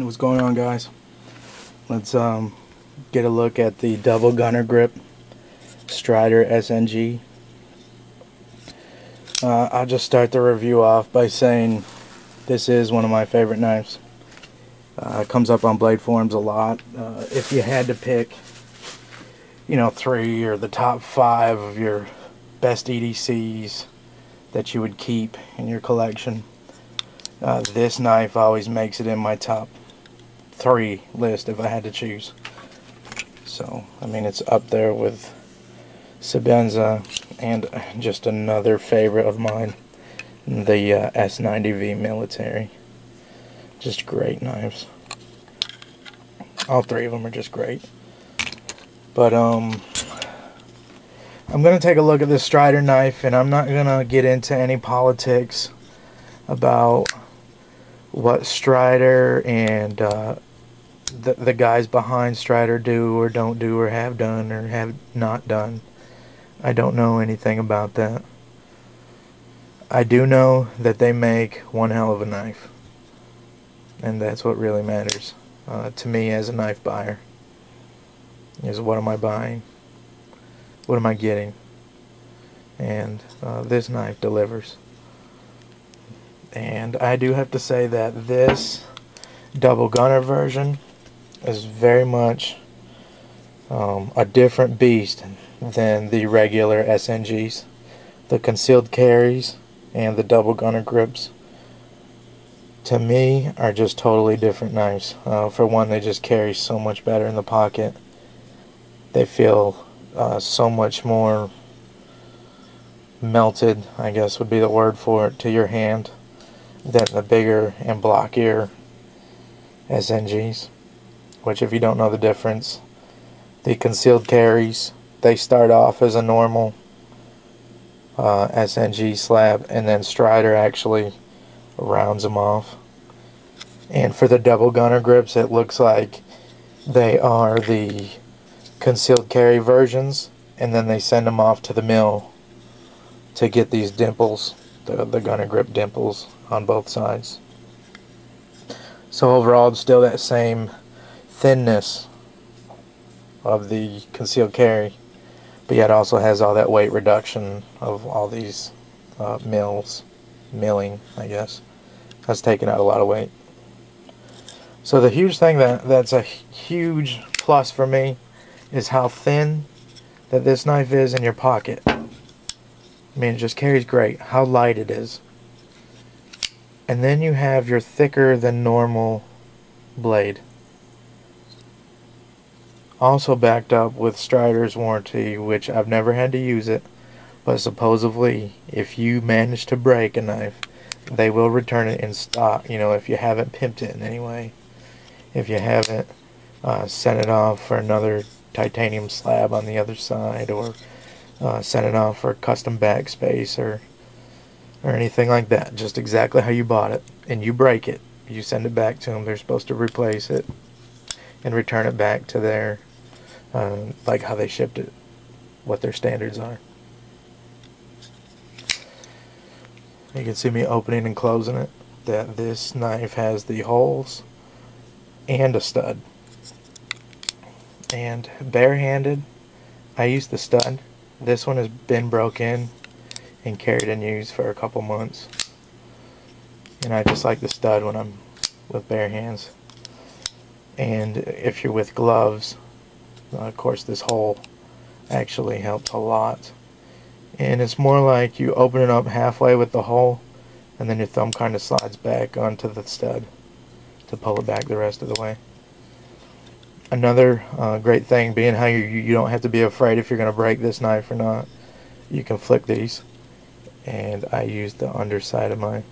What's going on, guys? Let's get a look at the double gunner grip Strider SNG. I'll just start the review off by saying this is one of my favorite knives. It comes up on bladeforums a lot. If you had to pick, you know, 3 or the top 5 of your best EDCs that you would keep in your collection, this knife always makes it in my top 3 list if I had to choose. So, I mean, it's up there with Sebenza and just another favorite of mine, the S90V Military. Just great knives. All 3 of them are just great. But I'm going to take a look at this Strider knife, and I'm not going to get into any politics about what Strider and the guys behind Strider do or don't do or have done or have not done. I don't know anything about that. I do know that they make one hell of a knife, and that's what really matters to me as a knife buyer. Is what am I buying? What am I getting? And this knife delivers. And I do have to say that this double gunner version is very much a different beast than the regular SNGs. The concealed carries and the double gunner grips, to me, are just totally different knives. For one, they just carry so much better in the pocket. They feel so much more melted, I guess would be the word for it, to your hand than the bigger and blockier SNGs. Which, if you don't know the difference, the concealed carries, they start off as a normal SNG slab, and then Strider actually rounds them off. And for the double gunner grips, it looks like they are the concealed carry versions, and then they send them off to the mill to get these dimples, the gunner grip dimples on both sides. So overall, it's still that same thinness of the concealed carry, but yet also has all that weight reduction of all these milling, I guess. That's taking out a lot of weight. So the huge thing that's a huge plus for me is how thin that this knife is in your pocket. I mean, it just carries great. How light it is. And then you have your thicker than normal blade. Also backed up with Strider's warranty, which I've never had to use it, but supposedly if you manage to break a knife, they will return it in stock, you know, if you haven't pimped it in any way. If you haven't sent it off for another titanium slab on the other side, or sent it off for custom backspace or anything like that, just exactly how you bought it, and you break it, you send it back to them. They're supposed to replace it and return it back to their like how they shipped it, what their standards are. You can see me opening and closing it, that this knife has the holes and a stud. And barehanded, I use the stud. This one has been broke in and carried and used for a couple months, and I just like the stud when I'm with bare hands. And if you're with gloves, of course this hole actually helps a lot. And it's more like you open it up halfway with the hole, and then your thumb kind of slides back onto the stud to pull it back the rest of the way. Another great thing being how you don't have to be afraid if you're going to break this knife or not. You can flick these, and I use the underside of my,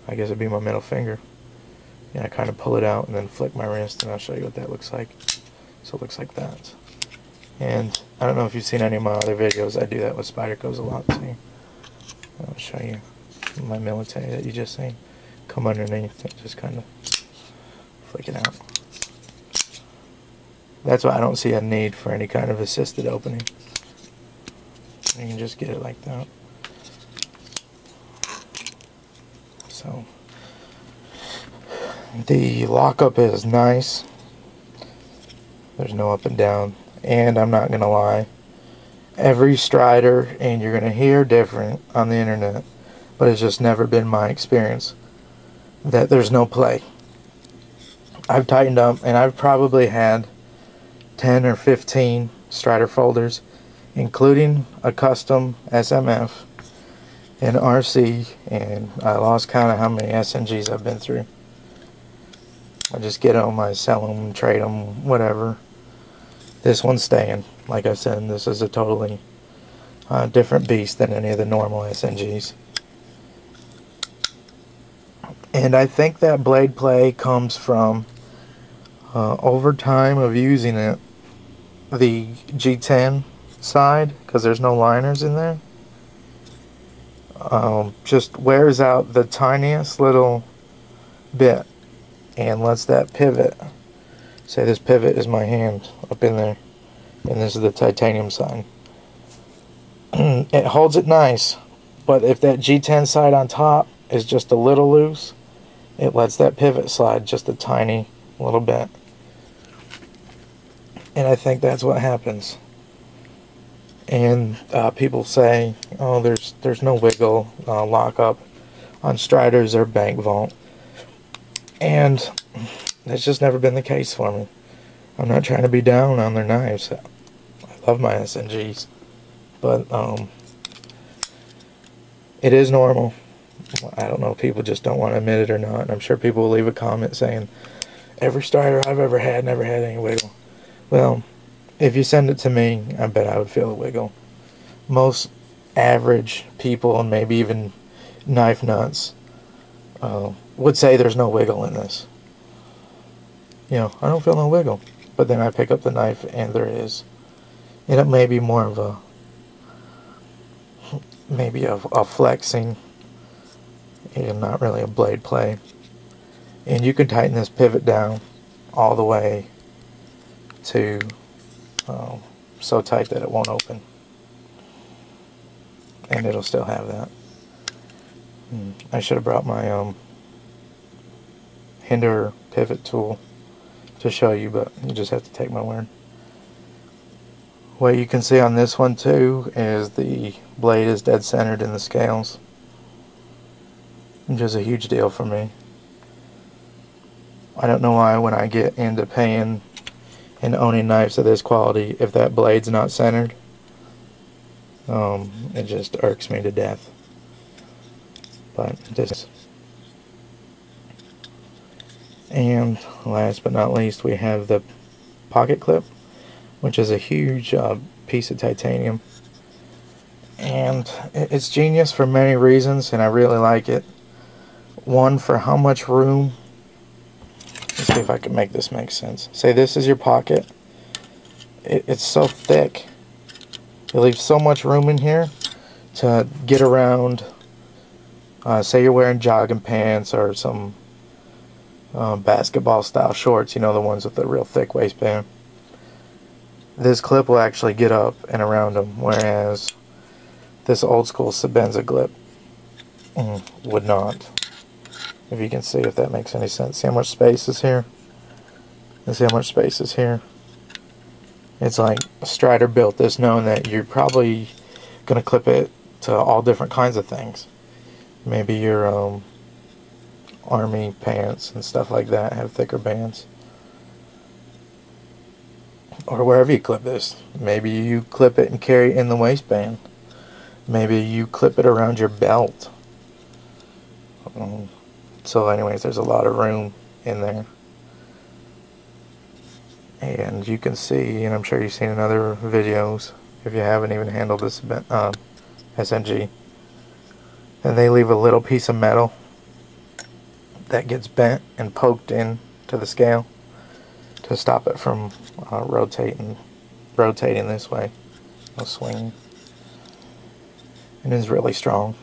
I guess it'd be my middle finger, and I kind of pull it out and then flick my wrist, and I'll show you what that looks like. So it looks like that. And I don't know if you've seen any of my other videos, I do that with Spydercos a lot too. I'll show you my military that you just seen. Come underneath and just kind of flick it out. That's why I don't see a need for any kind of assisted opening. You can just get it like that. So The lockup is nice. There's no up and down. And I'm not gonna lie, every Strider, and you're gonna hear different on the internet, but it's just never been my experience that there's no play. I've tightened up, and I've probably had 10 or 15 Strider folders, including a custom SMF and RC, and I lost count of how many SNGs I've been through. I just get them, I sell them, trade them, whatever. This one's staying. Like I said, this is a totally different beast than any of the normal SNGs. And I think that blade play comes from over time of using it, the G10 side, because there's no liners in there, just wears out the tiniest little bit and lets that pivot. Say this pivot is my hand up in there, and this is the titanium side. It holds it nice, but if that G10 side on top is just a little loose, it lets that pivot slide just a tiny little bit. And I think that's what happens. And people say, oh, there's no wiggle lockup on Striders or bank vault, and that's just never been the case for me. I'm not trying to be down on their knives. I love my SNGs, but it is normal. I don't know if people just don't want to admit it or not. And I'm sure people will leave a comment saying, every Strider I've ever had never had any wiggle. Well, if you send it to me, I bet I would feel a wiggle. Most average people, and maybe even knife nuts, would say there's no wiggle in this. You know, I don't feel no wiggle. But then I pick up the knife and there is. And it may be more of a, maybe a flexing and not really a blade play. And you can tighten this pivot down all the way to so tight that it won't open. And it'll still have that. I should have brought my hinder pivot tool to show you, but you just have to take my word. What you can see on this one too is the blade is dead centered in the scales, which is a huge deal for me. I don't know why when I get into paying and owning knives of this quality, if that blade's not centered, it just irks me to death. But this. And last but not least, we have the pocket clip, which is a huge piece of titanium, and it's genius for many reasons, and I really like it. One, for how much room. Let's see if I can make this make sense. Say this is your pocket. It's so thick. It leaves so much room in here to get around. Say you're wearing jogging pants or some basketball style shorts, you know, the ones with the real thick waistband. This clip will actually get up and around them, whereas this old school Sebenza clip would not. If you can see, if that makes any sense. See how much space is here? And see how much space is here? It's like Strider built this knowing that you're probably going to clip it to all different kinds of things. Maybe your army pants and stuff like that have thicker bands. Or wherever you clip this. Maybe you clip it and carry it in the waistband. Maybe you clip it around your belt. So anyways, there's a lot of room in there. And you can see, and I'm sure you've seen in other videos, if you haven't even handled this SNG, and they leave a little piece of metal that gets bent and poked in to the scale to stop it from rotating this way, no swinging. And it's really strong.